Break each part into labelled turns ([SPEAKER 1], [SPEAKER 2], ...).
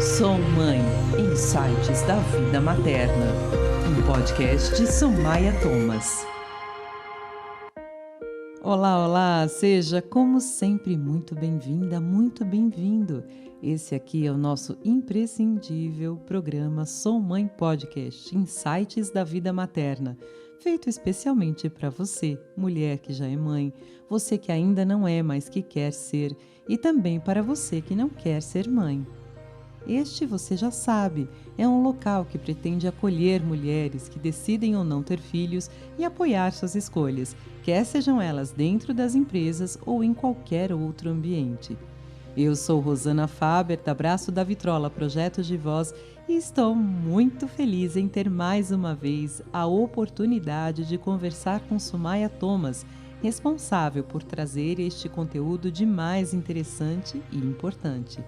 [SPEAKER 1] Sou Mãe, Insights da Vida Materna, um podcast de Somaia Thomas. Olá, olá, seja como sempre muito bem-vinda, muito bem-vindo. Esse aqui é o nosso imprescindível programa Sou Mãe Podcast, Insights da Vida Materna, feito especialmente para você, mulher que já é mãe, você que ainda não é, mas que quer ser, e também para você que não quer ser mãe. Este, você já sabe, é um local que pretende acolher mulheres que decidem ou não ter filhos e apoiar suas escolhas, quer sejam elas dentro das empresas ou em qualquer outro ambiente. Eu sou Rosana Faber, da Braço da Vitrola Projetos de Voz, e estou muito feliz em ter mais uma vez a oportunidade de conversar com Somaia Thomas, responsável por trazer este conteúdo de mais interessante e importante.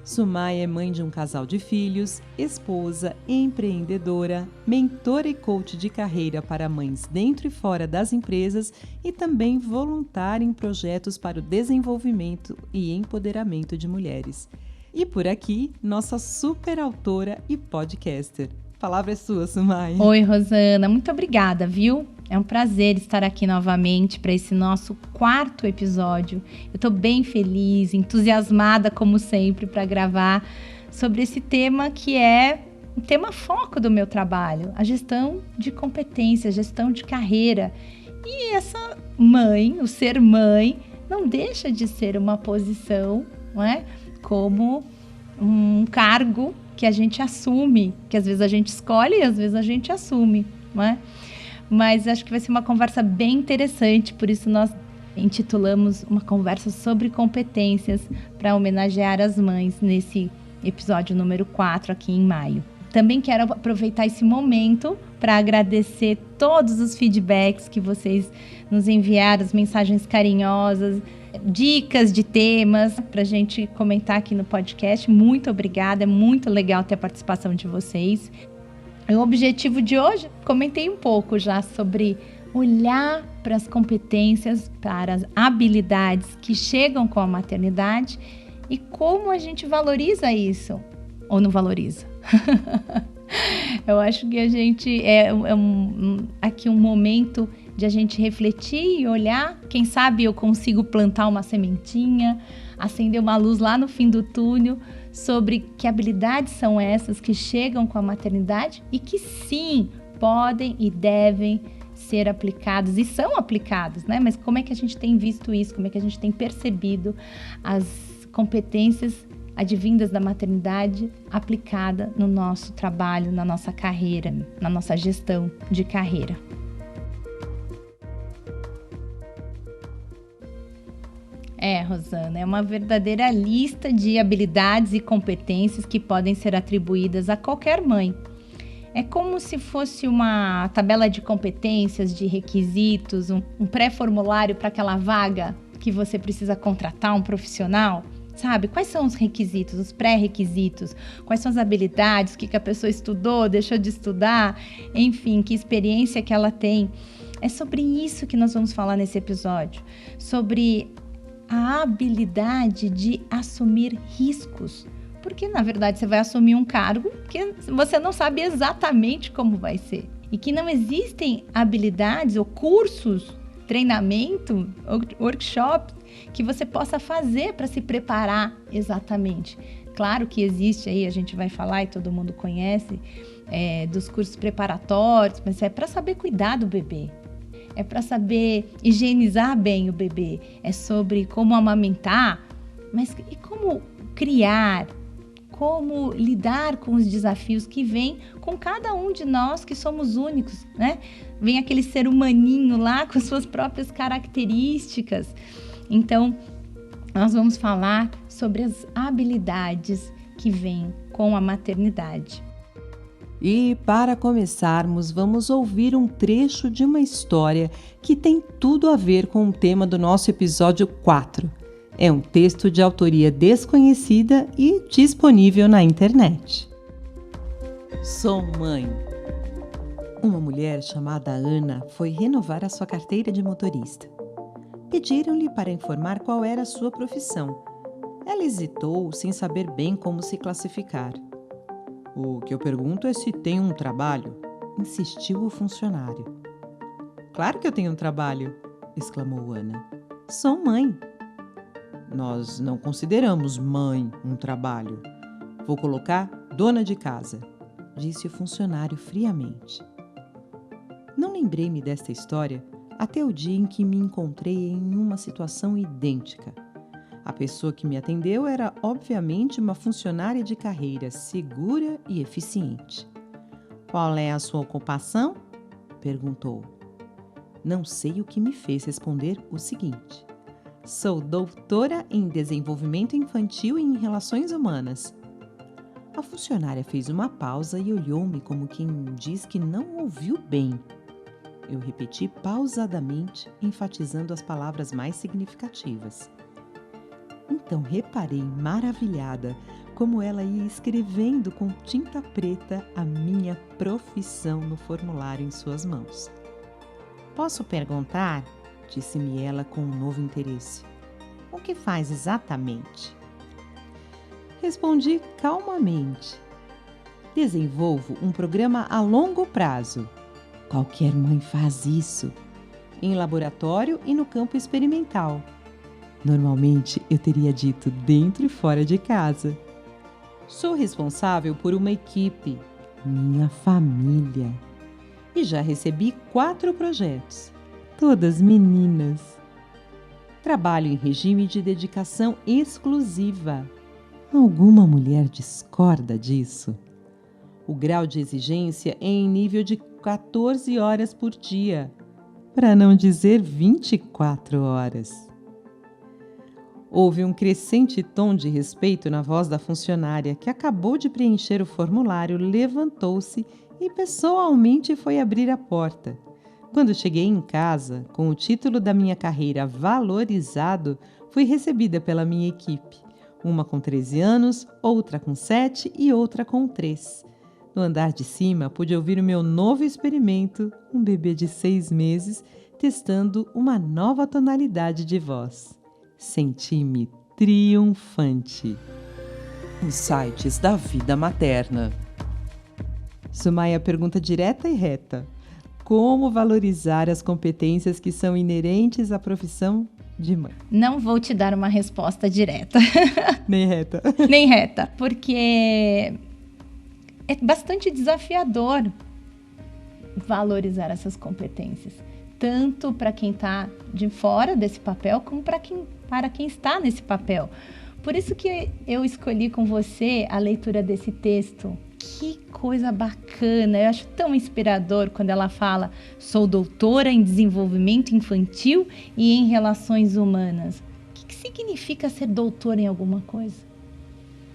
[SPEAKER 1] Somaia é mãe de um casal de filhos, esposa, empreendedora, mentora e coach de carreira para mães dentro e fora das empresas e também voluntária em projetos para o desenvolvimento e empoderamento de mulheres. E por aqui, nossa super autora e podcaster. A palavra é sua, Somaia.
[SPEAKER 2] Oi, Rosana. Muito obrigada, viu? É um prazer estar aqui novamente para esse nosso 4º episódio. Eu estou bem feliz, entusiasmada, como sempre, para gravar sobre esse tema que é um tema foco do meu trabalho, a gestão de competências, gestão de carreira. E essa mãe, o ser mãe, não deixa de ser uma posição, não é? Como um cargo que a gente assume, que às vezes a gente escolhe e às vezes a gente assume, não é? Mas acho que vai ser uma conversa bem interessante, por isso nós intitulamos uma conversa sobre competências para homenagear as mães nesse episódio número 4 aqui em maio. Também quero aproveitar esse momento para agradecer todos os feedbacks que vocês nos enviaram, as mensagens carinhosas, dicas de temas para a gente comentar aqui no podcast. Muito obrigada, é muito legal ter a participação de vocês. O objetivo de hoje, comentei um pouco já sobre olhar para as competências, para as habilidades que chegam com a maternidade e como a gente valoriza isso ou não valoriza. Eu acho que a gente aqui um momento de a gente refletir e olhar. Quem sabe eu consigo plantar uma sementinha, acender uma luz lá no fim do túnel sobre que habilidades são essas que chegam com a maternidade e que sim, podem e devem ser aplicados e são aplicados, né? Mas como é que a gente tem visto isso? Como é que a gente tem percebido as competências advindas da maternidade aplicada no nosso trabalho, na nossa carreira, na nossa gestão de carreira? Rosana, é uma verdadeira lista de habilidades e competências que podem ser atribuídas a qualquer mãe. É como se fosse uma tabela de competências, de requisitos, um pré-formulário para aquela vaga que você precisa contratar um profissional. Sabe, quais são os requisitos, os pré-requisitos, quais são as habilidades, o que a pessoa estudou, deixou de estudar, enfim, que experiência que ela tem. É sobre isso que nós vamos falar nesse episódio, sobre a habilidade de assumir riscos, porque na verdade você vai assumir um cargo que você não sabe exatamente como vai ser e que não existem habilidades ou cursos, treinamento, workshop que você possa fazer para se preparar exatamente. Claro que existe aí, a gente vai falar e todo mundo conhece dos cursos preparatórios, mas é para saber cuidar do bebê. É para saber higienizar bem o bebê, é sobre como amamentar, mas e como criar, como lidar com os desafios que vêm com cada um de nós que somos únicos, né? Vem aquele ser humaninho lá com suas próprias características. Então, nós vamos falar sobre as habilidades que vêm com a maternidade.
[SPEAKER 1] E para começarmos, vamos ouvir um trecho de uma história que tem tudo a ver com o tema do nosso episódio 4. É um texto de autoria desconhecida e disponível na internet. Sou mãe. Uma mulher chamada Ana foi renovar a sua carteira de motorista. Pediram-lhe para informar qual era a sua profissão. Ela hesitou, sem saber bem como se classificar. O que eu pergunto é se tem um trabalho, insistiu o funcionário. Claro que eu tenho um trabalho, exclamou Ana. Sou mãe. Nós não consideramos mãe um trabalho. Vou colocar dona de casa, disse o funcionário friamente. Não lembrei-me desta história até o dia em que me encontrei em uma situação idêntica. A pessoa que me atendeu era, obviamente, uma funcionária de carreira segura e eficiente. Qual é a sua ocupação? Perguntou. Não sei o que me fez responder o seguinte. Sou doutora em desenvolvimento infantil e em relações humanas. A funcionária fez uma pausa e olhou-me como quem diz que não ouviu bem. Eu repeti pausadamente, enfatizando as palavras mais significativas. Então reparei, maravilhada, como ela ia escrevendo com tinta preta a minha profissão no formulário em suas mãos. Posso perguntar? Disse-me ela com um novo interesse. O que faz exatamente? Respondi calmamente. Desenvolvo um programa a longo prazo. Qualquer mãe faz isso. Em laboratório e no campo experimental. Normalmente eu teria dito dentro e fora de casa. Sou responsável por uma equipe, minha família. E já recebi 4 projetos, todas meninas. Trabalho em regime de dedicação exclusiva. Alguma mulher discorda disso? O grau de exigência é em nível de 14 horas por dia, para não dizer 24 horas. Houve um crescente tom de respeito na voz da funcionária que acabou de preencher o formulário, levantou-se e pessoalmente foi abrir a porta. Quando cheguei em casa, com o título da minha carreira valorizado, fui recebida pela minha equipe. Uma com 13 anos, outra com 7 e outra com 3. No andar de cima, pude ouvir o meu novo experimento, um bebê de 6 meses, testando uma nova tonalidade de voz. Senti-me triunfante. Insights da vida materna. Sumaia pergunta direta e reta. Como valorizar as competências que são inerentes à profissão de mãe?
[SPEAKER 2] Não vou te dar uma resposta direta.
[SPEAKER 1] Nem reta.
[SPEAKER 2] Nem reta, porque é bastante desafiador valorizar essas competências. Tanto para quem está de fora desse papel, como para quem está nesse papel. Por isso que eu escolhi com você a leitura desse texto. Que coisa bacana, eu acho tão inspirador quando ela fala: sou doutora em desenvolvimento infantil e em relações humanas. O que significa ser doutora em alguma coisa?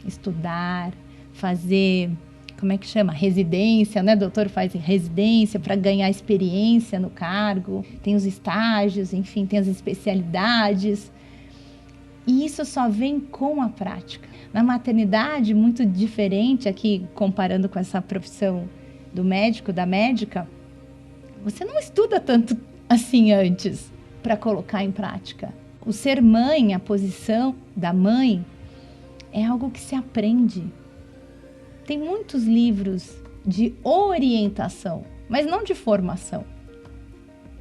[SPEAKER 2] Estudar, fazer, como é que chama? Residência, né? Doutor faz residência para ganhar experiência no cargo, tem os estágios, enfim, tem as especialidades. E isso só vem com a prática. Na maternidade, muito diferente aqui, comparando com essa profissão do médico, da médica, você não estuda tanto assim antes para colocar em prática. O ser mãe, a posição da mãe, é algo que se aprende. Tem muitos livros de orientação, mas não de formação.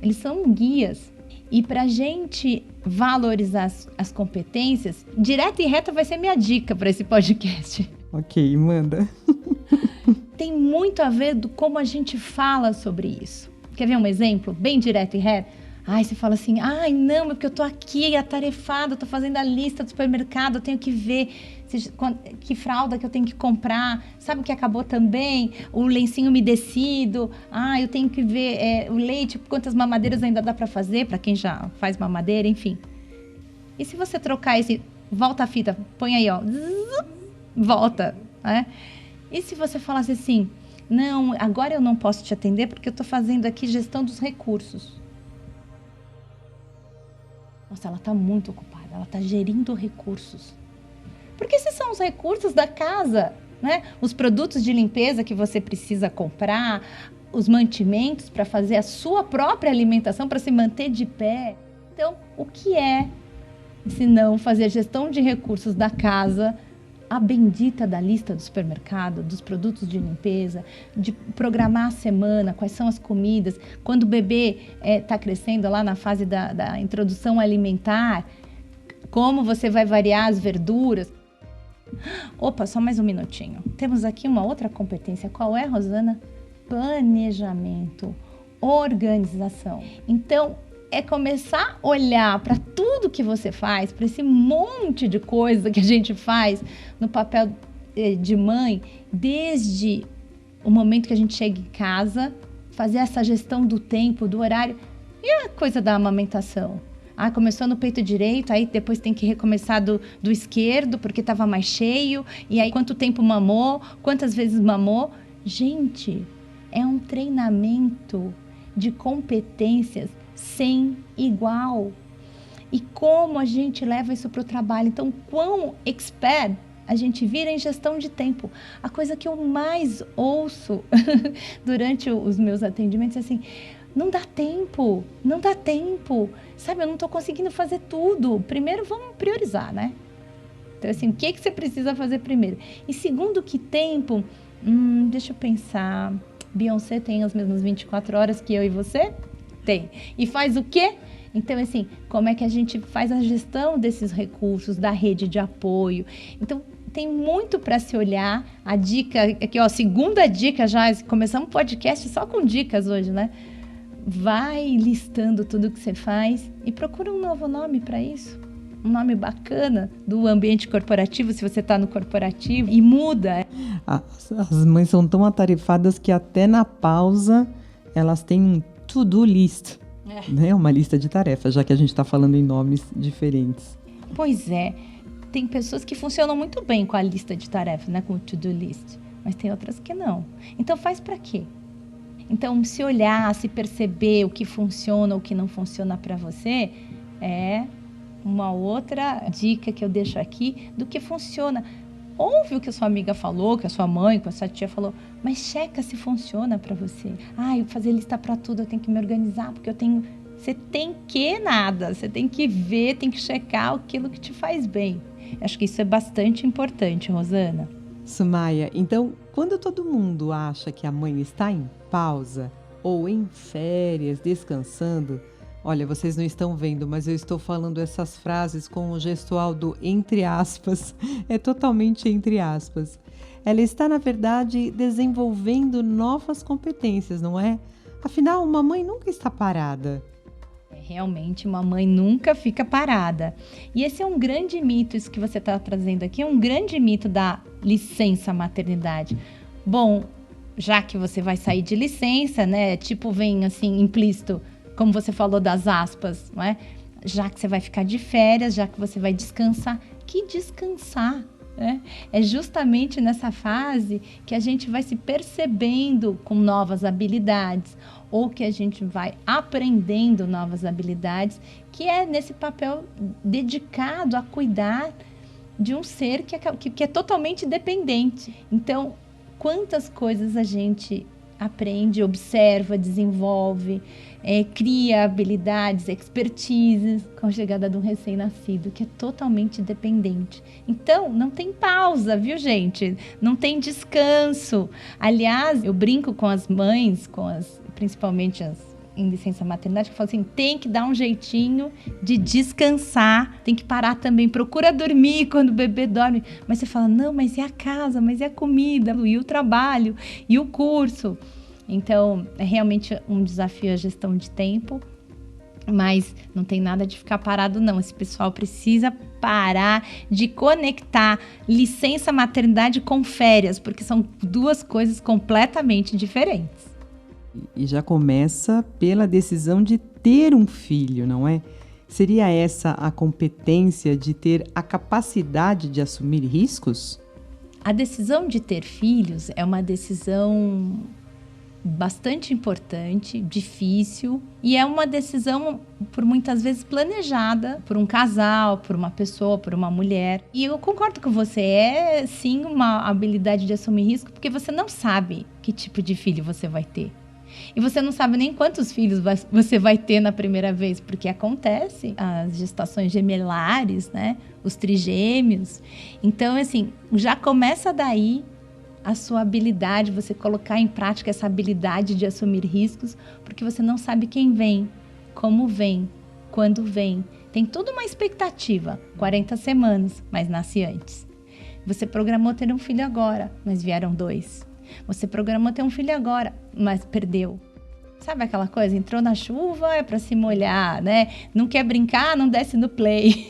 [SPEAKER 2] Eles são guias. E para a gente valorizar as competências, direta e reta vai ser minha dica para esse podcast.
[SPEAKER 1] Ok, manda.
[SPEAKER 2] Tem muito a ver do como a gente fala sobre isso. Quer ver um exemplo bem direto e reto? Ai, você fala assim, ai não, porque eu tô aqui atarefada, eu tô fazendo a lista do supermercado, eu tenho que ver que fralda que eu tenho que comprar, sabe o que acabou também? O lencinho umedecido, eu tenho que ver o leite, quantas mamadeiras ainda dá para fazer, para quem já faz mamadeira, enfim. E se você trocar esse, volta a fita, põe aí, ó, volta, né? E se você falasse assim, não, agora eu não posso te atender porque eu tô fazendo aqui gestão dos recursos. Nossa, ela está muito ocupada, ela está gerindo recursos. Porque esses são os recursos da casa, né? Os produtos de limpeza que você precisa comprar, os mantimentos para fazer a sua própria alimentação, para se manter de pé. Então, o que é se não fazer gestão de recursos da casa, a bendita da lista do supermercado, dos produtos de limpeza, de programar a semana, quais são as comidas, quando o bebê está crescendo lá na fase da introdução alimentar, como você vai variar as verduras. Opa, só mais um minutinho. Temos aqui uma outra competência. Qual é, Rosana? Planejamento, organização. Então, é começar a olhar para tudo que você faz, para esse monte de coisa que a gente faz no papel de mãe, desde o momento que a gente chega em casa, fazer essa gestão do tempo, do horário. E a coisa da amamentação? Começou no peito direito, aí depois tem que recomeçar do esquerdo, porque estava mais cheio, e aí quanto tempo mamou, quantas vezes mamou. Gente, é um treinamento de competências sem igual. E como a gente leva isso para o trabalho? Então, quão expert a gente vira em gestão de tempo. A coisa que eu mais ouço durante os meus atendimentos é assim: não dá tempo. Sabe, eu não estou conseguindo fazer tudo. Primeiro, vamos priorizar, né? Então, assim, o que você precisa fazer primeiro? E segundo, que tempo? Deixa eu pensar. Beyoncé tem as mesmas 24 horas que eu e você? Tem. E faz o quê? Então, assim, como é que a gente faz a gestão desses recursos, da rede de apoio? Então, tem muito para se olhar. A dica, aqui ó, segunda dica já, começamos o podcast só com dicas hoje, né? Vai listando tudo que você faz e procura um novo nome para isso. Um nome bacana do ambiente corporativo, se você está no corporativo, e muda.
[SPEAKER 1] As mães são tão atarefadas que até na pausa elas têm um to-do list, né? Uma lista de tarefas, já que a gente está falando em nomes diferentes.
[SPEAKER 2] Pois é, tem pessoas que funcionam muito bem com a lista de tarefas, né? Com o to-do list, mas tem outras que não. Então faz para quê? Então, se olhar, se perceber o que funciona, o que não funciona para você, é uma outra dica que eu deixo aqui do que funciona. Ouve o que a sua amiga falou, que a sua mãe, que a sua tia falou, mas checa se funciona para você. Fazer lista para tudo, eu tenho que me organizar, porque eu tenho... Você tem que nada, você tem que ver, tem que checar aquilo que te faz bem. Acho que isso é bastante importante, Rosana.
[SPEAKER 1] Sumaia, então, quando todo mundo acha que a mãe está em pausa ou em férias, descansando, olha, vocês não estão vendo, mas eu estou falando essas frases com o gestual do entre aspas, é totalmente entre aspas. Ela está, na verdade, desenvolvendo novas competências, não é? Afinal, uma mãe nunca está parada.
[SPEAKER 2] Realmente, uma mãe nunca fica parada. E esse é um grande mito, isso que você está trazendo aqui, é um grande mito da licença maternidade. Bom, já que você vai sair de licença, né? Tipo, vem assim, implícito, como você falou das aspas, não é? Já que você vai ficar de férias, já que você vai descansar. Que descansar, né? É justamente nessa fase que a gente vai se percebendo com novas habilidades, ou que a gente vai aprendendo novas habilidades, que é nesse papel dedicado a cuidar de um ser que é totalmente dependente. Então, quantas coisas a gente aprende, observa, desenvolve, cria habilidades, expertises com a chegada de um recém-nascido, que é totalmente dependente. Então, não tem pausa, viu, gente? Não tem descanso. Aliás, eu brinco com as mães, principalmente as em licença maternidade, que eu falo assim, tem que dar um jeitinho de descansar, tem que parar também, procura dormir quando o bebê dorme, mas você fala, não, mas e a casa, mas e a comida, e o trabalho, e o curso? Então, é realmente um desafio a gestão de tempo, mas não tem nada de ficar parado não, esse pessoal precisa parar de conectar licença maternidade com férias, porque são duas coisas completamente diferentes.
[SPEAKER 1] E já começa pela decisão de ter um filho, não é? Seria essa a competência de ter a capacidade de assumir riscos?
[SPEAKER 2] A decisão de ter filhos é uma decisão bastante importante, difícil, e é uma decisão, por muitas vezes, planejada por um casal, por uma pessoa, por uma mulher. E eu concordo com você, é sim uma habilidade de assumir risco, porque você não sabe que tipo de filho você vai ter. E você não sabe nem quantos filhos você vai ter na primeira vez, porque acontece as gestações gemelares, né? Os trigêmeos. Então, assim, já começa daí a sua habilidade, você colocar em prática essa habilidade de assumir riscos, porque você não sabe quem vem, como vem, quando vem. Tem tudo uma expectativa, 40 semanas, mas nasce antes. Você programou ter um filho agora, mas vieram 2. Você programou ter um filho agora, mas perdeu. Sabe aquela coisa? Entrou na chuva, é para se molhar, né? Não quer brincar, não desce no play.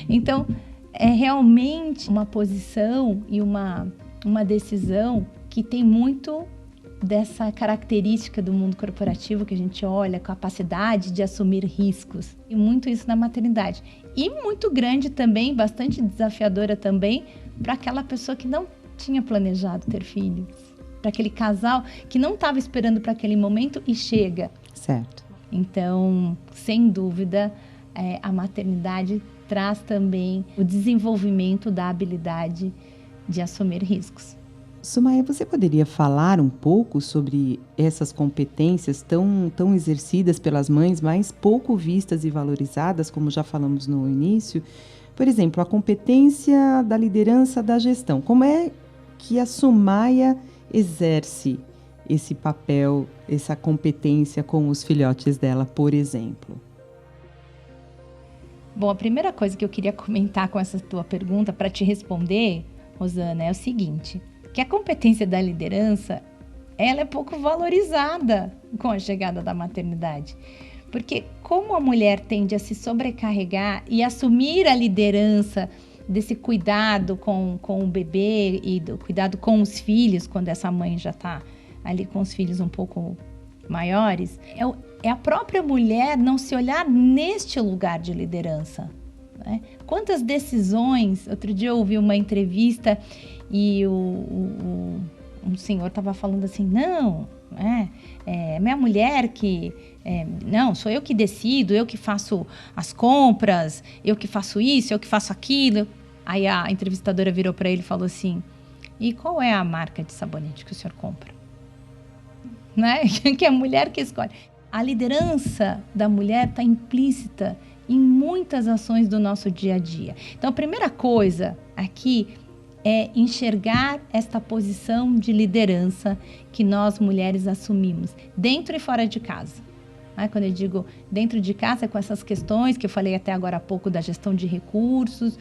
[SPEAKER 2] Então, é realmente uma posição e uma decisão que tem muito dessa característica do mundo corporativo que a gente olha, a capacidade de assumir riscos. E muito isso na maternidade. E muito grande também, bastante desafiadora também, para aquela pessoa que não tinha planejado ter filhos. Para aquele casal que não estava esperando para aquele momento e chega.
[SPEAKER 1] Certo.
[SPEAKER 2] Então, sem dúvida, a maternidade traz também o desenvolvimento da habilidade de assumir riscos.
[SPEAKER 1] Sumaia, você poderia falar um pouco sobre essas competências tão exercidas pelas mães, mas pouco vistas e valorizadas, como já falamos no início? Por exemplo, a competência da liderança da gestão. Como é que a Sumaia exerce esse papel, essa competência com os filhotes dela, por exemplo?
[SPEAKER 2] Bom, a primeira coisa que eu queria comentar com essa tua pergunta, para te responder, Rosana, é o seguinte, que a competência da liderança, ela é pouco valorizada com a chegada da maternidade. Porque como a mulher tende a se sobrecarregar e assumir a liderança desse cuidado com o bebê e do cuidado com os filhos, quando essa mãe já está ali com os filhos um pouco maiores, é a própria mulher não se olhar neste lugar de liderança. Né? Quantas decisões... Outro dia eu ouvi uma entrevista e um senhor estava falando assim, não, minha mulher que... não, sou eu que decido, eu que faço as compras, eu que faço isso, eu que faço aquilo. Aí a entrevistadora virou para ele e falou assim, e qual é a marca de sabonete que o senhor compra? Né? Que é a mulher que escolhe. A liderança da mulher está implícita em muitas ações do nosso dia a dia. Então, a primeira coisa aqui é enxergar esta posição de liderança que nós mulheres assumimos, dentro e fora de casa. Quando eu digo dentro de casa, é com essas questões que eu falei até agora há pouco da gestão de recursos,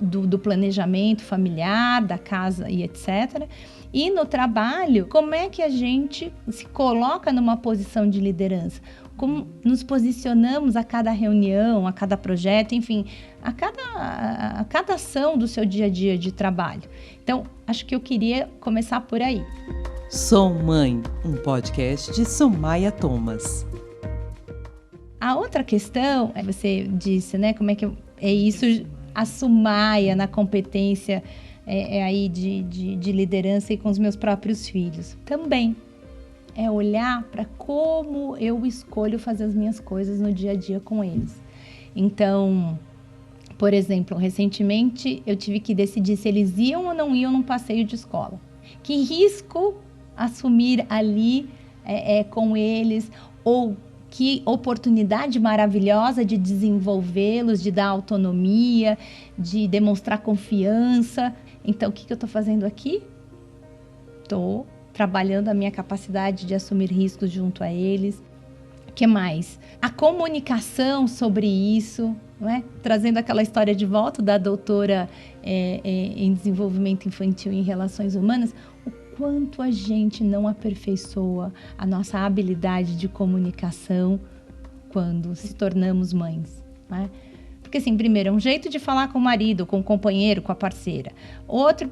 [SPEAKER 2] do planejamento familiar, da casa e etc. E no trabalho, como é que a gente se coloca numa posição de liderança? Como nos posicionamos a cada reunião, a cada projeto, enfim, a cada ação do seu dia a dia de trabalho. Então, acho que eu queria começar por aí.
[SPEAKER 1] Sou Mãe, um podcast de Sumaia Thomas.
[SPEAKER 2] A outra questão, você disse, né, como é que é isso, a Sumaia na competência aí de liderança e com os meus próprios filhos. Também é olhar para como eu escolho fazer as minhas coisas no dia a dia com eles. Então, por exemplo, recentemente eu tive que decidir se eles iam ou não iam num passeio de escola. Que risco assumir ali com eles, ou que oportunidade maravilhosa de desenvolvê-los, de dar autonomia, de demonstrar confiança. Então, o que eu estou fazendo aqui? Estou trabalhando a minha capacidade de assumir riscos junto a eles. O que mais? A comunicação sobre isso, não é? Trazendo aquela história de volta da doutora em desenvolvimento infantil e em relações humanas, quanto a gente não aperfeiçoa a nossa habilidade de comunicação quando se tornamos mães, né? Porque, assim, primeiro, é um jeito de falar com o marido, com o companheiro, com a parceira. Outro,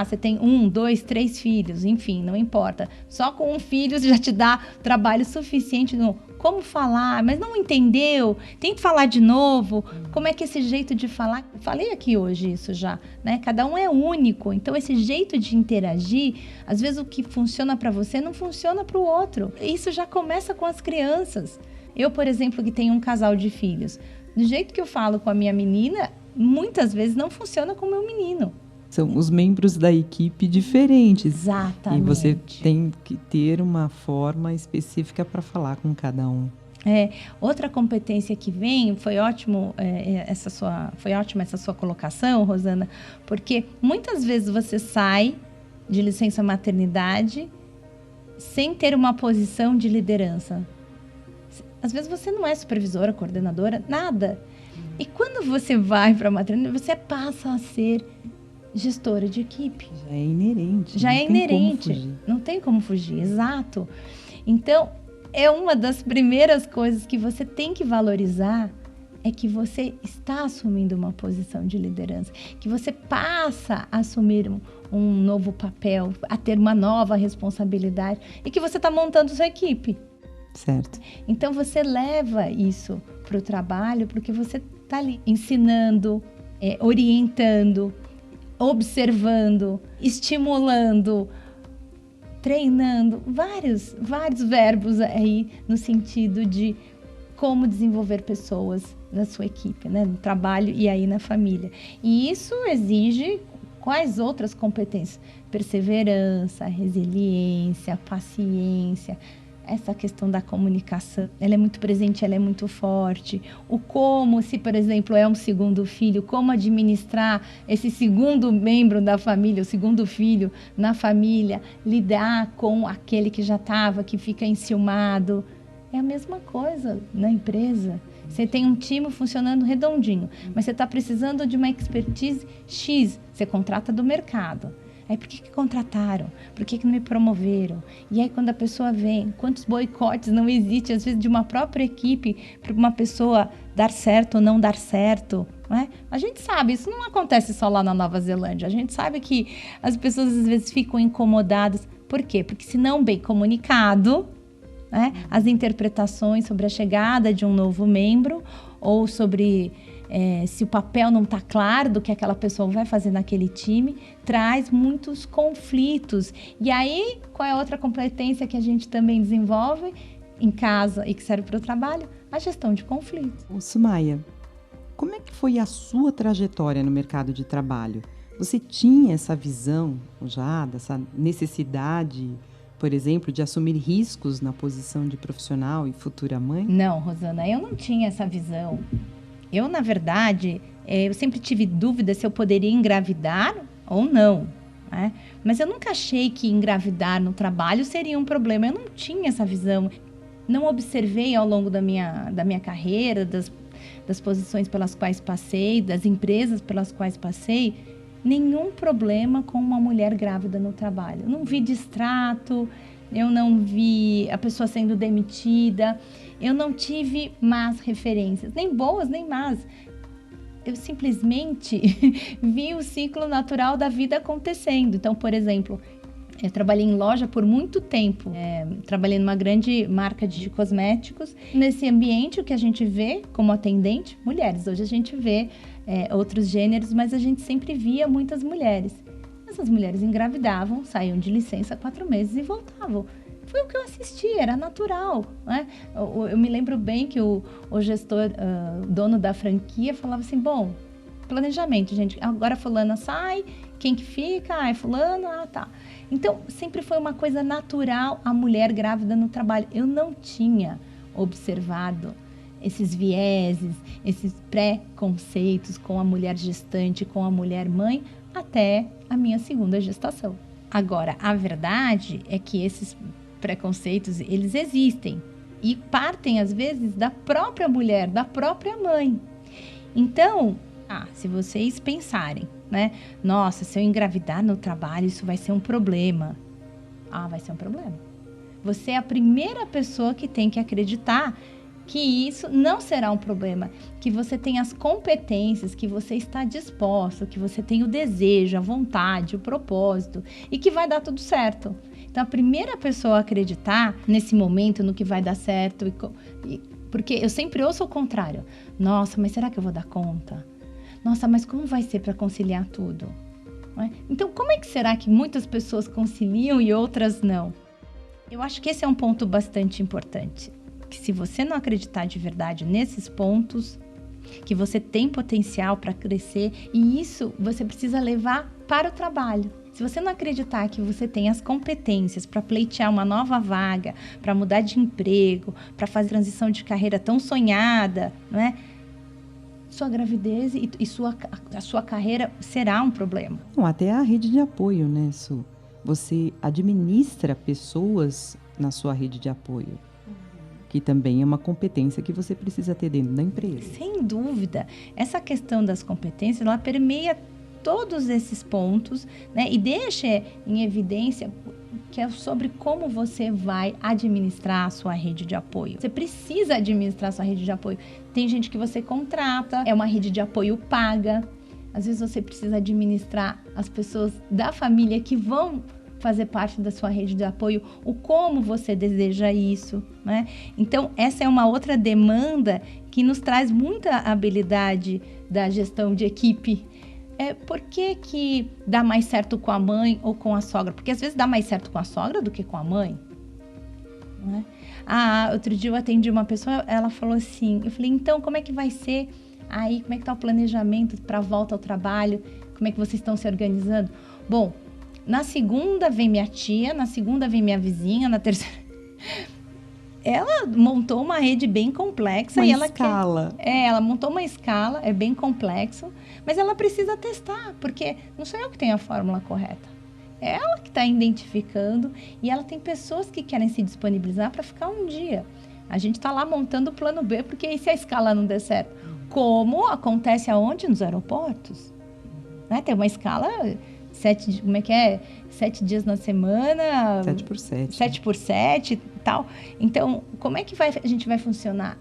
[SPEAKER 2] você tem 1, 2, 3 filhos, enfim, não importa. Só com um filho já te dá trabalho suficiente no como falar, mas não entendeu, tem que falar de novo. Como é que esse jeito de falar... Falei aqui hoje isso já, né? Cada um é único, então esse jeito de interagir, às vezes o que funciona para você não funciona para o outro. Isso já começa com as crianças. Eu, por exemplo, que tenho um casal de filhos, do jeito que eu falo com a minha menina, muitas vezes não funciona com o meu menino.
[SPEAKER 1] São os membros da equipe diferentes.
[SPEAKER 2] Exatamente.
[SPEAKER 1] E você tem que ter uma forma específica para falar com cada um.
[SPEAKER 2] Outra competência que vem, foi ótima essa sua colocação, Rosana, porque muitas vezes você sai de licença maternidade sem ter uma posição de liderança. Às vezes você não é supervisora, coordenadora, nada. E quando você vai para a maternidade, você passa a ser gestora de equipe.
[SPEAKER 1] Já é inerente.
[SPEAKER 2] Já é inerente. Não tem como fugir, exato. Então, é uma das primeiras coisas que você tem que valorizar, é que você está assumindo uma posição de liderança, que você passa a assumir um novo papel, a ter uma nova responsabilidade e que você está montando sua equipe.
[SPEAKER 1] Certo.
[SPEAKER 2] Então, você leva isso para o trabalho porque você está ali ensinando, orientando, observando, estimulando, treinando, vários verbos aí no sentido de como desenvolver pessoas na sua equipe, né? No trabalho e aí na família. E isso exige quais outras competências? Perseverança, resiliência, paciência. Essa questão da comunicação, ela é muito presente, ela é muito forte. O como, se por exemplo é um segundo filho, como administrar esse segundo membro da família, o segundo filho na família, lidar com aquele que já estava, que fica enciumado. É a mesma coisa na empresa. Você tem um time funcionando redondinho, mas você está precisando de uma expertise X, você contrata do mercado. Aí por que contrataram? Por que não me promoveram? E aí quando a pessoa vem, quantos boicotes não existem, às vezes de uma própria equipe, para uma pessoa dar certo ou não dar certo, né? A gente sabe, isso não acontece só lá na Nova Zelândia. A gente sabe que as pessoas às vezes ficam incomodadas. Por quê? Porque se não bem comunicado, né, as interpretações sobre a chegada de um novo membro ou sobre... se o papel não está claro do que aquela pessoa vai fazer naquele time, traz muitos conflitos. E aí, qual é a outra competência que a gente também desenvolve em casa e que serve para o trabalho? A gestão de conflitos.
[SPEAKER 1] Sumaia, como é que foi a sua trajetória no mercado de trabalho? Você tinha essa visão já, dessa necessidade, por exemplo, de assumir riscos na posição de profissional e futura mãe?
[SPEAKER 2] Não, Rosana, eu não tinha essa visão. Eu, na verdade, eu sempre tive dúvida se eu poderia engravidar ou não, né? Mas eu nunca achei que engravidar no trabalho seria um problema. Eu não tinha essa visão. Não observei ao longo da minha carreira, das posições pelas quais passei, das empresas pelas quais passei, nenhum problema com uma mulher grávida no trabalho. Eu não vi distrato, eu não vi a pessoa sendo demitida. Eu não tive más referências, nem boas, nem más. Eu simplesmente vi o ciclo natural da vida acontecendo. Então, por exemplo, eu trabalhei em loja por muito tempo. Trabalhei numa grande marca de cosméticos. Nesse ambiente, o que a gente vê como atendente, mulheres. Hoje a gente vê outros gêneros, mas a gente sempre via muitas mulheres. Essas mulheres engravidavam, saíam de licença 4 meses e voltavam. Foi o que eu assisti, era natural, né? Eu me lembro bem que o gestor, dono da franquia, falava assim, bom, planejamento, gente, agora fulana sai, quem que fica? É fulano, tá. Então, sempre foi uma coisa natural a mulher grávida no trabalho. Eu não tinha observado esses vieses, esses pré-conceitos com a mulher gestante, com a mulher mãe, até a minha segunda gestação. Agora, a verdade é que esses preconceitos, eles existem e partem, às vezes, da própria mulher, da própria mãe. Então, se vocês pensarem, né? Nossa, se eu engravidar no trabalho, isso vai ser um problema. Vai ser um problema. Você é a primeira pessoa que tem que acreditar que isso não será um problema, que você tem as competências, que você está disposto, que você tem o desejo, a vontade, o propósito e que vai dar tudo certo. Então, a primeira pessoa a acreditar nesse momento no que vai dar certo, porque eu sempre ouço o contrário. Nossa, mas será que eu vou dar conta? Nossa, mas como vai ser para conciliar tudo? Não é? Então, como é que será que muitas pessoas conciliam e outras não? Eu acho que esse é um ponto bastante importante. Que se você não acreditar de verdade nesses pontos, que você tem potencial para crescer e isso você precisa levar para o trabalho. Se você não acreditar que você tem as competências para pleitear uma nova vaga, para mudar de emprego, para fazer transição de carreira tão sonhada, não é? Sua gravidez e a sua carreira será um problema.
[SPEAKER 1] Bom, até a rede de apoio, né, Su? Você administra pessoas na sua rede de apoio, que também é uma competência que você precisa ter dentro da empresa.
[SPEAKER 2] Sem dúvida. Essa questão das competências, ela permeia todos esses pontos, né? E deixa em evidência que é sobre como você vai administrar a sua rede de apoio. Você precisa administrar a sua rede de apoio. Tem gente que você contrata, é uma rede de apoio paga. Às vezes você precisa administrar as pessoas da família que vão fazer parte da sua rede de apoio, o como você deseja isso, né? Então, essa é uma outra demanda que nos traz muita habilidade da gestão de equipe. Por que dá mais certo com a mãe ou com a sogra? Porque às vezes dá mais certo com a sogra do que com a mãe. Né? Outro dia eu atendi uma pessoa, ela falou assim, eu falei, então como é que vai ser aí, como é que tá o planejamento para a volta ao trabalho, como é que vocês estão se organizando? Bom, na segunda vem minha tia, na segunda vem minha vizinha, na terceira... Ela montou uma rede bem complexa. Ela montou uma escala, é bem complexo, mas ela precisa testar, porque não sou eu que tenho a fórmula correta. É ela que está identificando e ela tem pessoas que querem se disponibilizar para ficar um dia. A gente está lá montando o plano B, porque e se a escala não der certo? Como acontece aonde? Nos aeroportos. Né? Tem uma escala... 7 dias na semana...
[SPEAKER 1] 7x7.
[SPEAKER 2] 7x7 e tal. Então, como é que a gente vai funcionar?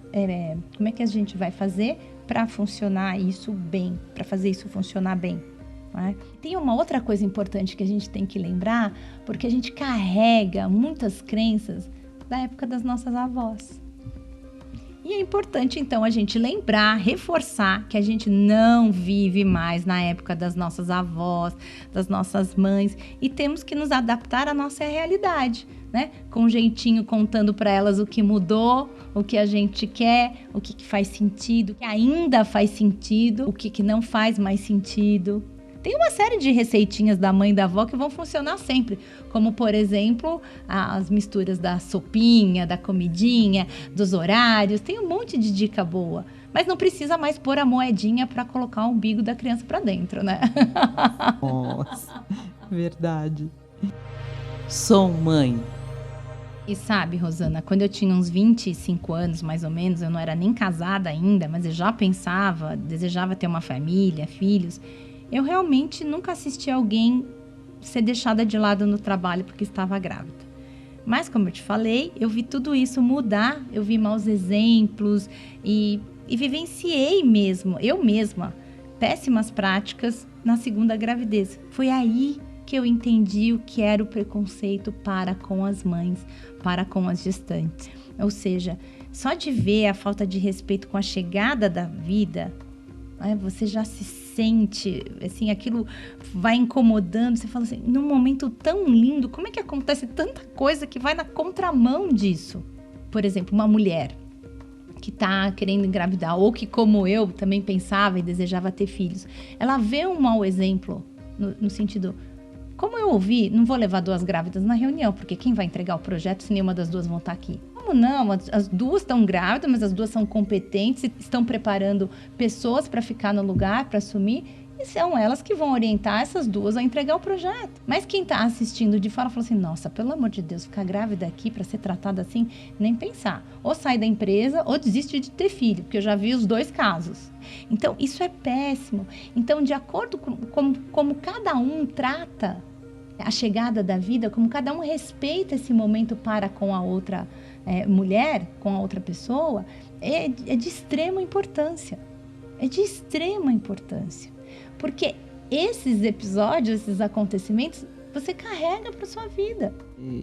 [SPEAKER 2] Como é que a gente vai fazer para funcionar isso bem? Para fazer isso funcionar bem? Né? Tem uma outra coisa importante que a gente tem que lembrar, porque a gente carrega muitas crenças da época das nossas avós. E é importante, então, a gente lembrar, reforçar que a gente não vive mais na época das nossas avós, das nossas mães, e temos que nos adaptar à nossa realidade, né? Com um jeitinho, contando para elas o que mudou, o que a gente quer, o que faz sentido, o que ainda faz sentido, o que não faz mais sentido. Tem uma série de receitinhas da mãe e da avó que vão funcionar sempre, como, por exemplo, as misturas da sopinha, da comidinha, dos horários. Tem um monte de dica boa, mas não precisa mais pôr a moedinha para colocar o umbigo da criança para dentro, né?
[SPEAKER 1] Nossa, verdade. Sou mãe.
[SPEAKER 2] E sabe, Rosana, quando eu tinha uns 25 anos, mais ou menos, eu não era nem casada ainda, mas eu já pensava, desejava ter uma família, filhos. Eu realmente nunca assisti alguém ser deixada de lado no trabalho porque estava grávida. Mas, como eu te falei, eu vi tudo isso mudar, eu vi maus exemplos e vivenciei mesmo, eu mesma, péssimas práticas na segunda gravidez. Foi aí que eu entendi o que era o preconceito para com as mães, para com as gestantes. Ou seja, só de ver a falta de respeito com a chegada da vida, você já se sente, assim, aquilo vai incomodando, você fala assim, num momento tão lindo, como é que acontece tanta coisa que vai na contramão disso? Por exemplo, uma mulher que está querendo engravidar, ou que, como eu, também pensava e desejava ter filhos, ela vê um mau exemplo, no sentido, como eu ouvi, não vou levar 2 grávidas na reunião, porque quem vai entregar o projeto se nenhuma das 2 vão estar aqui? Como não? As 2 estão grávidas, mas as 2 são competentes e estão preparando pessoas para ficar no lugar, para assumir, e são elas que vão orientar essas 2 a entregar o projeto. Mas quem está assistindo de fora fala assim, nossa, pelo amor de Deus, ficar grávida aqui para ser tratada assim, nem pensar. Ou sai da empresa ou desiste de ter filho, porque eu já vi os 2 casos. Então, isso é péssimo. Então, de acordo com como cada um trata a chegada da vida, como cada um respeita esse momento para com a outra mulher, com a outra pessoa, é de extrema importância. É de extrema importância. Porque esses episódios, esses acontecimentos, você carrega para sua vida.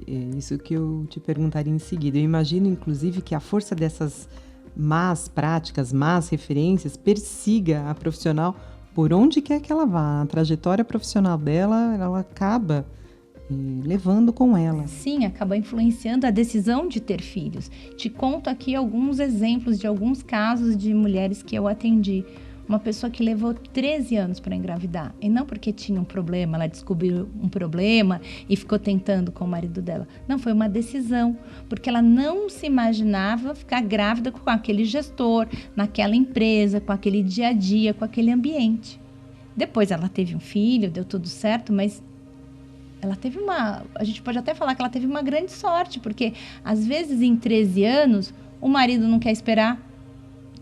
[SPEAKER 1] É isso que eu te perguntaria em seguida. Eu imagino, inclusive, que a força dessas más práticas, más referências, persiga a profissional por onde quer que ela vá. A trajetória profissional dela, ela acaba levando com ela.
[SPEAKER 2] Sim, acaba influenciando a decisão de ter filhos. Te conto aqui alguns exemplos de alguns casos de mulheres que eu atendi. Uma pessoa que levou 13 anos para engravidar. E não porque tinha um problema, ela descobriu um problema e ficou tentando com o marido dela. Não, foi uma decisão. Porque ela não se imaginava ficar grávida com aquele gestor, naquela empresa, com aquele dia a dia, com aquele ambiente. Depois ela teve um filho, deu tudo certo, mas ela teve a gente pode até falar que ela teve uma grande sorte, porque às vezes em 13 anos o marido não quer esperar.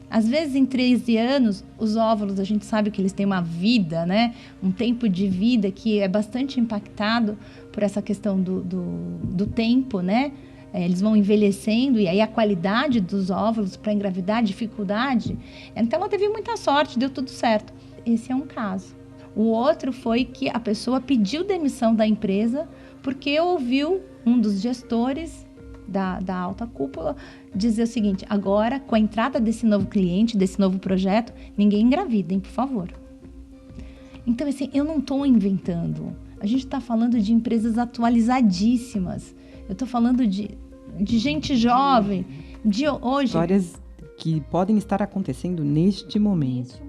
[SPEAKER 2] Às vezes em 13 anos os óvulos, a gente sabe que eles têm uma vida, né? Um tempo de vida que é bastante impactado por essa questão do tempo, né? Eles vão envelhecendo e aí a qualidade dos óvulos para engravidar, dificuldade. Então ela teve muita sorte, deu tudo certo. Esse é um caso. O outro foi que a pessoa pediu demissão da empresa porque ouviu um dos gestores da alta cúpula dizer o seguinte: agora, com a entrada desse novo cliente, desse novo projeto, ninguém engravida, hein, por favor. Então, assim, eu não estou inventando. A gente está falando de empresas atualizadíssimas. Eu estou falando de gente jovem, de hoje.
[SPEAKER 1] Histórias que podem estar acontecendo neste momento.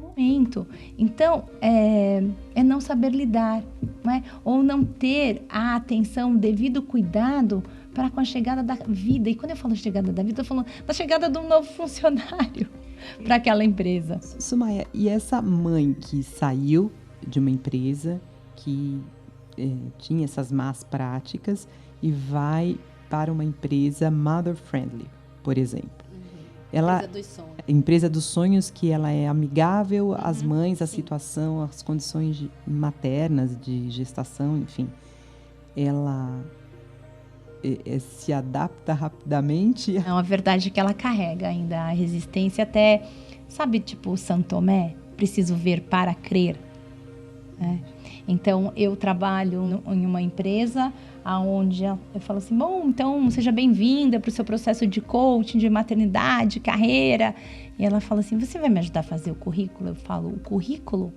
[SPEAKER 2] Então, é não saber lidar, né? Ou não ter a atenção, o devido cuidado para com a chegada da vida. E quando eu falo chegada da vida, eu estou falando da chegada de um novo funcionário para aquela empresa.
[SPEAKER 1] Sumaia, e essa mãe que saiu de uma empresa que tinha essas más práticas e vai para uma empresa mother-friendly, por exemplo. Ela,
[SPEAKER 3] empresa dos sonhos.
[SPEAKER 1] Empresa dos sonhos, que ela é amigável às mães, à situação, às condições maternas, de gestação, enfim. Ela se adapta rapidamente.
[SPEAKER 2] Não, a verdade é que ela carrega ainda a resistência até, sabe, tipo São Tomé, preciso ver para crer. Então, eu trabalho em uma empresa onde eu falo assim, bom, então seja bem-vinda para o seu processo de coaching, de maternidade, carreira. E ela fala assim, você vai me ajudar a fazer o currículo? Eu falo, o currículo?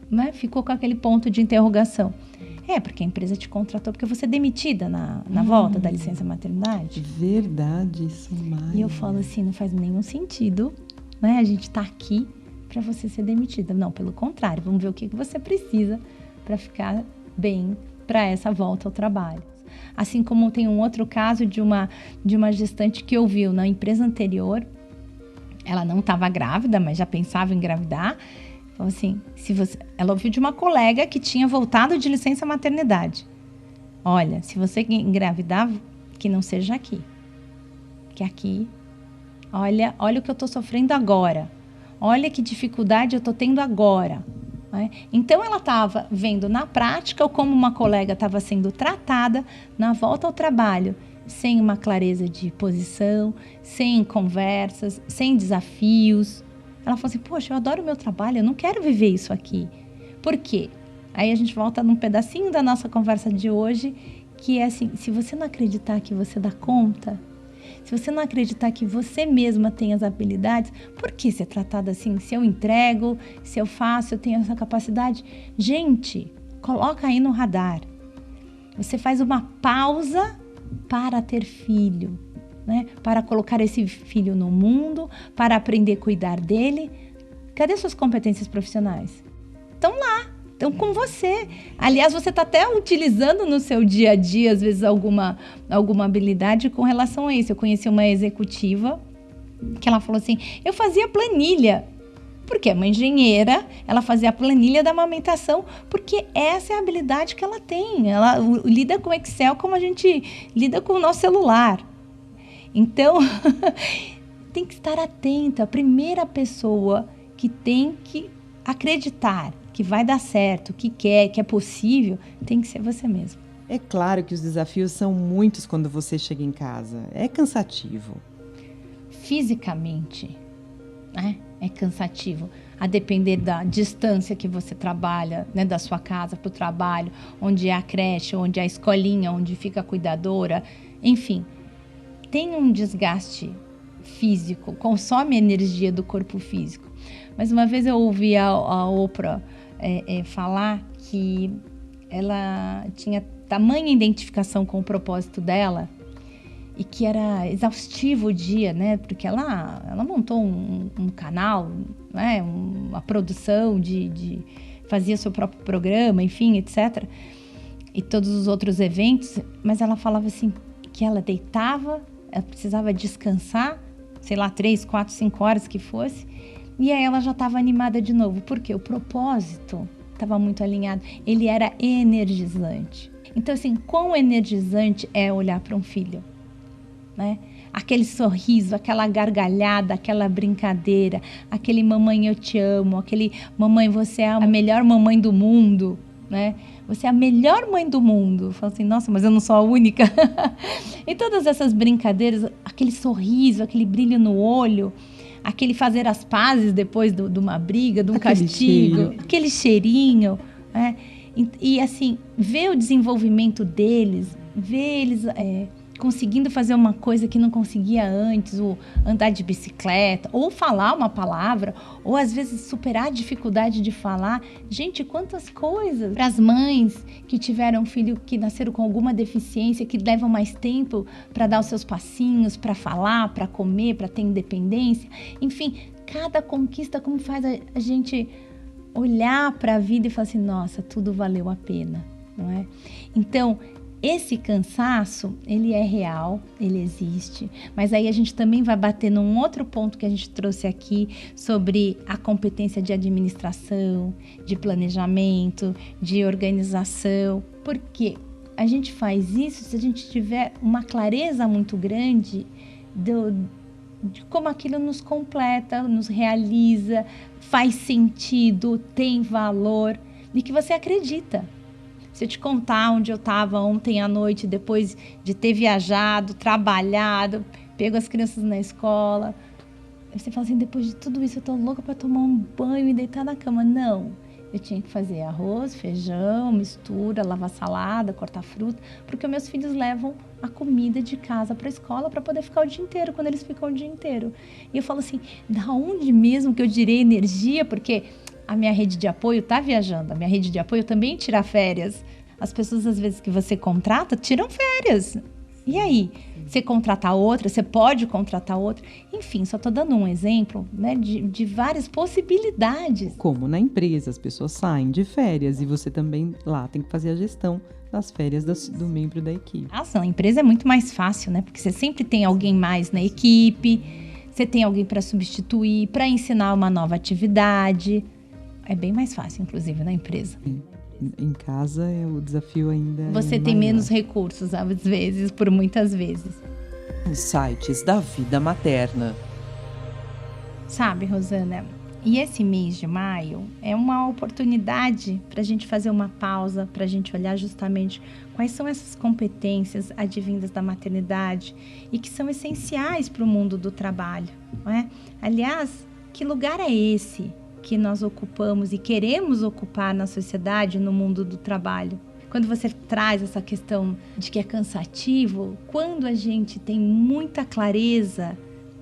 [SPEAKER 2] Né? Ficou com aquele ponto de interrogação. Porque a empresa te contratou porque você é demitida na volta da licença maternidade.
[SPEAKER 1] Verdade, Sumaia.
[SPEAKER 2] E eu falo assim, não faz nenhum sentido, né? A gente está aqui para você ser demitida. Não, pelo contrário, vamos ver o que você precisa para ficar bem para essa volta ao trabalho. Assim como tem um outro caso de uma gestante que ouviu na empresa anterior, ela não estava grávida, mas já pensava em engravidar. Então, assim, ela ouviu de uma colega que tinha voltado de licença maternidade. Olha, se você engravidar, que não seja aqui. Que aqui, olha o que eu estou sofrendo agora. Olha que dificuldade eu estou tendo agora. Né? Então, ela estava vendo na prática como uma colega estava sendo tratada na volta ao trabalho, sem uma clareza de posição, sem conversas, sem desafios. Ela falou assim, poxa, eu adoro o meu trabalho, eu não quero viver isso aqui. Por quê? Aí a gente volta num pedacinho da nossa conversa de hoje, que é assim, se você não acreditar que você dá conta, se você não acreditar que você mesma tem as habilidades, por que ser tratada assim? Se eu entrego, se eu faço, eu tenho essa capacidade? Gente, coloca aí no radar. Você faz uma pausa para ter filho. Né? Para colocar esse filho no mundo, para aprender a cuidar dele. Cadê suas competências profissionais? Estão lá, estão com você. Aliás, você está até utilizando no seu dia a dia, às vezes, alguma habilidade com relação a isso. Eu conheci uma executiva que ela falou assim, eu fazia planilha. Porque é uma engenheira, ela fazia a planilha da amamentação, porque essa é a habilidade que ela tem. Ela lida com Excel como a gente lida com o nosso celular. Então, tem que estar atenta. A primeira pessoa que tem que acreditar que vai dar certo, que é possível, tem que ser você mesmo.
[SPEAKER 1] É claro que os desafios são muitos quando você chega em casa. É cansativo.
[SPEAKER 2] Fisicamente, né? É cansativo. A depender da distância que você trabalha, né? Da sua casa para o trabalho, onde é a creche, onde é a escolinha, onde fica a cuidadora, enfim. Tem um desgaste físico, consome energia do corpo físico. Mas uma vez eu ouvi a Oprah falar que ela tinha tamanha identificação com o propósito dela e que era exaustivo o dia, né? Porque ela montou um canal, né? Uma produção fazia seu próprio programa, enfim, etc. E todos os outros eventos, mas ela falava assim, que ela deitava, ela precisava descansar, sei lá, 3, 4, 5 horas que fosse, e aí ela já estava animada de novo, porque o propósito estava muito alinhado, ele era energizante. Então, assim, quão energizante é olhar para um filho, né? Aquele sorriso, aquela gargalhada, aquela brincadeira, aquele mamãe eu te amo, aquele mamãe você é a melhor mamãe do mundo, né? Você é a melhor mãe do mundo. Fala assim, nossa, mas eu não sou a única. E todas essas brincadeiras, aquele sorriso, aquele brilho no olho, aquele fazer as pazes depois de uma briga, de um castigo, aquele cheirinho, né? E assim, ver o desenvolvimento deles, ver eles conseguindo fazer uma coisa que não conseguia antes, ou andar de bicicleta, ou falar uma palavra, ou às vezes superar a dificuldade de falar. Gente, quantas coisas! Para as mães que tiveram filho que nasceram com alguma deficiência, que levam mais tempo para dar os seus passinhos, para falar, para comer, para ter independência. Enfim, cada conquista como faz a gente olhar para a vida e falar assim, nossa, tudo valeu a pena, não é? Então, esse cansaço, ele é real, ele existe, mas aí a gente também vai bater num outro ponto que a gente trouxe aqui sobre a competência de administração, de planejamento, de organização, porque a gente faz isso se a gente tiver uma clareza muito grande de como aquilo nos completa, nos realiza, faz sentido, tem valor e que você acredita. Se eu te contar onde eu estava ontem à noite, depois de ter viajado, trabalhado, pego as crianças na escola, você fala assim, depois de tudo isso eu tô louca para tomar um banho e deitar na cama. Não, eu tinha que fazer arroz, feijão, mistura, lavar salada, cortar fruta, porque meus filhos levam a comida de casa para a escola para poder ficar o dia inteiro, quando eles ficam o dia inteiro. E eu falo assim, da onde mesmo que eu direi energia? Porque a minha rede de apoio está viajando, a minha rede de apoio também tira férias. As pessoas, às vezes, que você contrata, tiram férias. E aí? Você contrata outra, você pode contratar outra. Enfim, só estou dando um exemplo, né, de várias possibilidades.
[SPEAKER 1] Como na empresa, as pessoas saem de férias e você também lá tem que fazer a gestão das férias do membro da equipe.
[SPEAKER 2] Nossa, na empresa é muito mais fácil, né? Porque você sempre tem alguém mais na equipe, você tem alguém para substituir, para ensinar uma nova atividade. É bem mais fácil, inclusive, na empresa.
[SPEAKER 1] Em casa, o desafio ainda
[SPEAKER 2] você tem
[SPEAKER 1] maior.
[SPEAKER 2] Menos recursos, às vezes, por muitas vezes.
[SPEAKER 1] Insights da vida materna.
[SPEAKER 2] Sabe, Rosana, e esse mês de maio é uma oportunidade para a gente fazer uma pausa, para a gente olhar justamente quais são essas competências advindas da maternidade e que são essenciais para o mundo do trabalho, não é? Aliás, que lugar é esse que nós ocupamos e queremos ocupar na sociedade, no mundo do trabalho? Quando você traz essa questão de que é cansativo, quando a gente tem muita clareza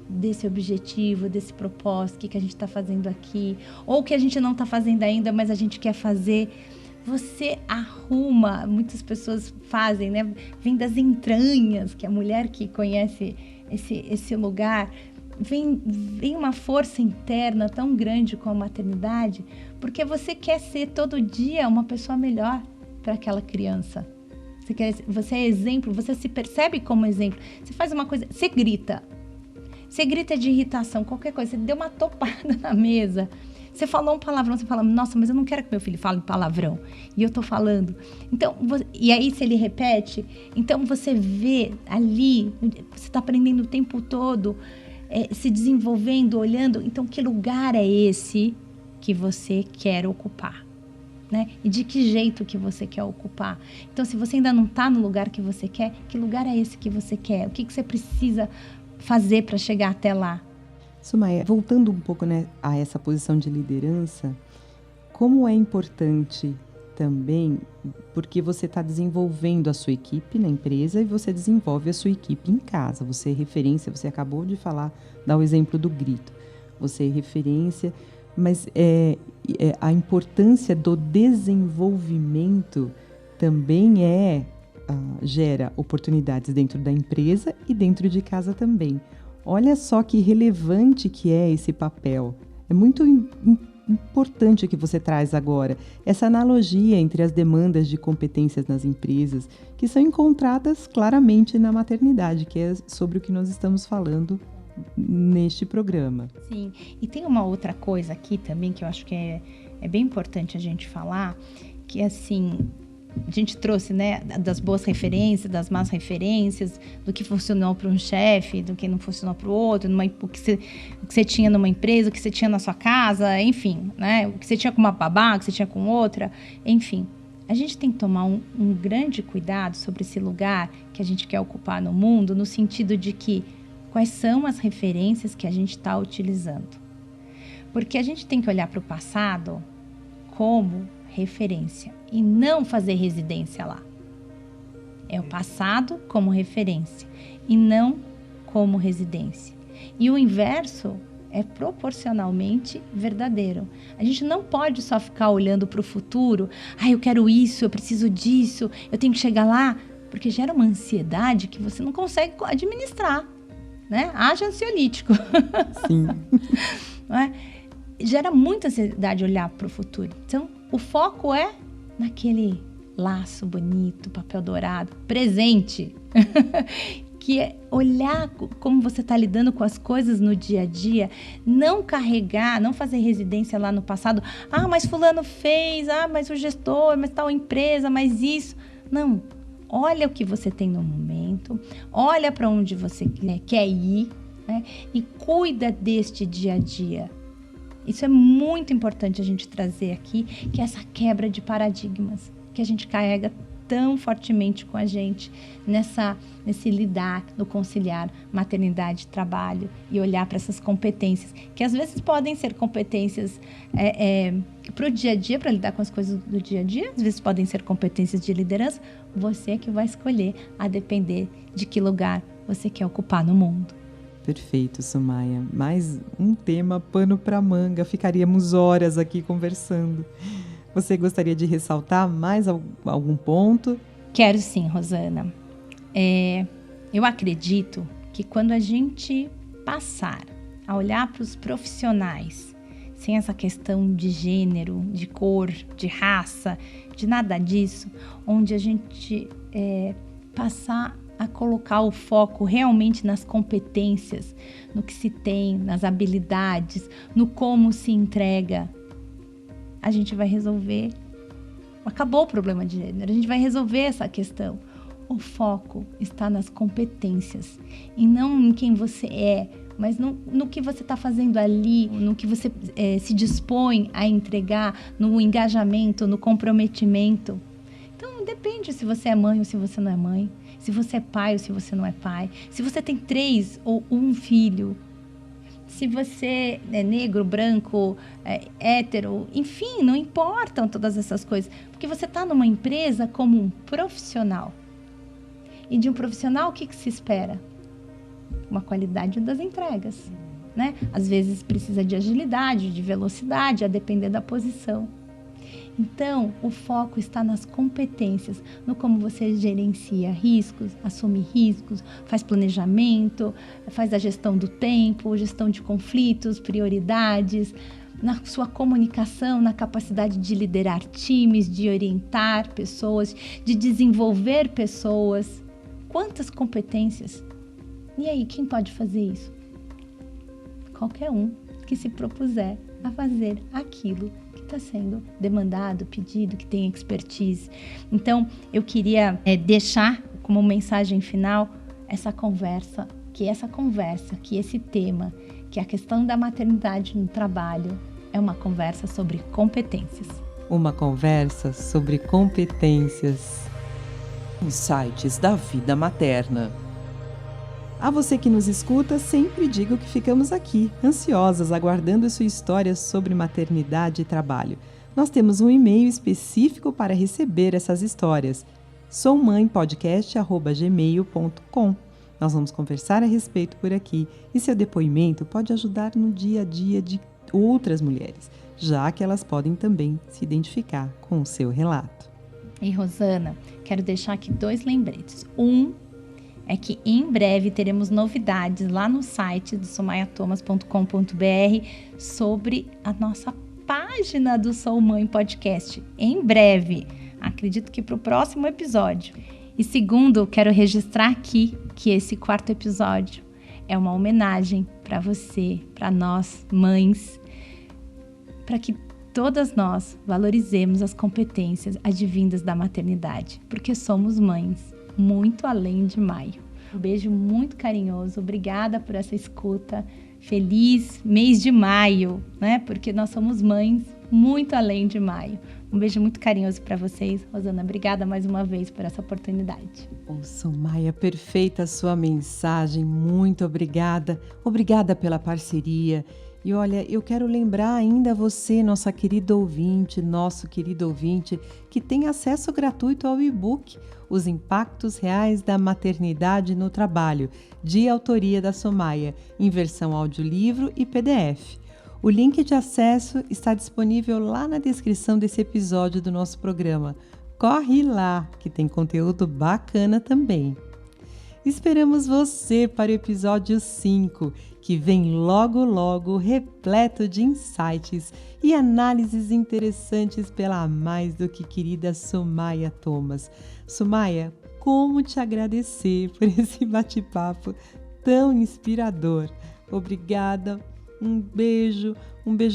[SPEAKER 2] desse objetivo, desse propósito, o que a gente está fazendo aqui, ou o que a gente não está fazendo ainda, mas a gente quer fazer, você arruma, muitas pessoas fazem, né? Vem das entranhas, que a mulher que conhece esse lugar, vem uma força interna tão grande com a maternidade, porque você quer ser todo dia uma pessoa melhor para aquela criança. Você é exemplo, você se percebe como exemplo. Você faz uma coisa, você grita de irritação, qualquer coisa, você deu uma topada na mesa, você falou um palavrão, você fala, nossa, mas eu não quero que meu filho fale palavrão, e eu tô falando. Então, e aí se ele repete, então você vê ali, você tá aprendendo o tempo todo, se desenvolvendo, olhando, então que lugar é esse que você quer ocupar, né? E de que jeito que você quer ocupar? Então, se você ainda não está no lugar que você quer, que lugar é esse que você quer? O que você precisa fazer para chegar até lá?
[SPEAKER 1] Sumaia, voltando um pouco, né, a essa posição de liderança, como é importante também, porque você está desenvolvendo a sua equipe na empresa e você desenvolve a sua equipe em casa. Você é referência, você acabou de falar, dar o exemplo do grito. Você é referência, mas a importância do desenvolvimento também gera oportunidades dentro da empresa e dentro de casa também. Olha só que relevante que é esse papel. É muito importante o que você traz agora. Essa analogia entre as demandas de competências nas empresas, que são encontradas claramente na maternidade, que é sobre o que nós estamos falando neste programa.
[SPEAKER 2] Sim, e tem uma outra coisa aqui também que eu acho que é bem importante a gente falar, que assim, a gente trouxe, né, das boas referências, das más referências, do que funcionou para um chefe, do que não funcionou para o outro, o que você tinha numa empresa, o que você tinha na sua casa, enfim, né, o que você tinha com uma babá, o que você tinha com outra, enfim. A gente tem que tomar um grande cuidado sobre esse lugar que a gente quer ocupar no mundo, no sentido de que quais são as referências que a gente está utilizando. Porque a gente tem que olhar para o passado como referência e não fazer residência lá. É o passado como referência e não como residência. E o inverso é proporcionalmente verdadeiro. A gente não pode só ficar olhando para o futuro. Eu quero isso, eu preciso disso, eu tenho que chegar lá, porque gera uma ansiedade que você não consegue administrar, né? Haja ansiolítico.
[SPEAKER 1] Sim.
[SPEAKER 2] Não é? Gera muita ansiedade olhar para o futuro. Então, o foco é naquele laço bonito, papel dourado, presente, que é olhar como você está lidando com as coisas no dia a dia, não carregar, não fazer residência lá no passado. Mas fulano fez, mas o gestor, mas tal empresa, mas isso. Não, olha o que você tem no momento, olha para onde você quer ir, né? E cuida deste dia a dia. Isso é muito importante a gente trazer aqui, que é essa quebra de paradigmas que a gente carrega tão fortemente com a gente nesse lidar, no conciliar maternidade, trabalho e olhar para essas competências, que às vezes podem ser competências para o dia a dia, para lidar com as coisas do dia a dia, às vezes podem ser competências de liderança. Você que vai escolher, a depender de que lugar você quer ocupar no mundo.
[SPEAKER 1] Perfeito, Sumaia. Mais um tema pano para manga. Ficaríamos horas aqui conversando. Você gostaria de ressaltar mais algum ponto?
[SPEAKER 2] Quero sim, Rosana. Eu acredito que quando a gente passar a olhar para os profissionais, sem essa questão de gênero, de cor, de raça, de nada disso, onde a gente passar a colocar o foco realmente nas competências, no que se tem, nas habilidades, no como se entrega, a gente vai resolver. Acabou o problema de gênero, a gente vai resolver essa questão. O foco está nas competências e não em quem você é, mas no que você está fazendo ali, no que você se dispõe a entregar, no engajamento, no comprometimento. Então, depende se você é mãe ou se você não é mãe, se você é pai ou se você não é pai, se você tem 3 ou 1 filho, se você é negro, branco, hétero, enfim, não importam todas essas coisas, porque você está numa empresa como um profissional. E de um profissional, o que se espera? Uma qualidade das entregas, né? Às vezes precisa de agilidade, de velocidade, a depender da posição. Então, o foco está nas competências, no como você gerencia riscos, assume riscos, faz planejamento, faz a gestão do tempo, gestão de conflitos, prioridades, na sua comunicação, na capacidade de liderar times, de orientar pessoas, de desenvolver pessoas. Quantas competências? E aí, quem pode fazer isso? Qualquer um que se propuser a fazer aquilo que está sendo demandado, pedido, que tem expertise. Então, eu queria deixar como mensagem final que esse tema, que a questão da maternidade no trabalho é uma conversa sobre competências.
[SPEAKER 1] Uma conversa sobre competências. Insights da vida materna. A você que nos escuta, sempre digo que ficamos aqui, ansiosas, aguardando sua história sobre maternidade e trabalho. Nós temos um e-mail específico para receber essas histórias. soumãepodcast@gmail.com. Nós vamos conversar a respeito por aqui e seu depoimento pode ajudar no dia a dia de outras mulheres, já que elas podem também se identificar com o seu relato.
[SPEAKER 2] E Rosana, quero deixar aqui 2 lembretes. Um é que em breve teremos novidades lá no site do somaiatomas.com.br sobre a nossa página do Sou Mãe Podcast. Em breve, acredito que para o próximo episódio. E segundo, quero registrar aqui que esse 4º episódio é uma homenagem para você, para nós, mães, para que todas nós valorizemos as competências advindas da maternidade, porque somos mães, muito além de maio. Um beijo muito carinhoso, obrigada por essa escuta. Feliz mês de maio, né? Porque nós somos mães muito além de maio. Um beijo muito carinhoso para vocês. Rosana, obrigada mais uma vez por essa oportunidade.
[SPEAKER 1] Somaia, perfeita a sua mensagem, muito obrigada. Obrigada pela parceria. E olha, eu quero lembrar ainda você, nossa querida ouvinte, nosso querido ouvinte, que tem acesso gratuito ao e-book Os Impactos Reais da Maternidade no Trabalho, de autoria da Somaia, em versão audiolivro e PDF. O link de acesso está disponível lá na descrição desse episódio do nosso programa. Corre lá, que tem conteúdo bacana também. Esperamos você para o episódio 5, que vem logo logo repleto de insights e análises interessantes pela mais do que querida Somaia Thomas. Somaia, como te agradecer por esse bate-papo tão inspirador. Obrigada, um beijo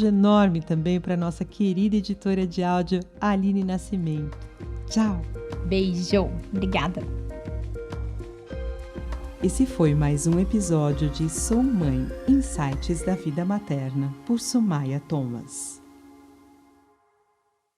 [SPEAKER 1] enorme também para nossa querida editora de áudio, Aline Nascimento. Tchau!
[SPEAKER 2] Beijo, obrigada!
[SPEAKER 1] Esse foi mais um episódio de Sou Mãe, Insights da Vida Materna, por Somaia Thomas.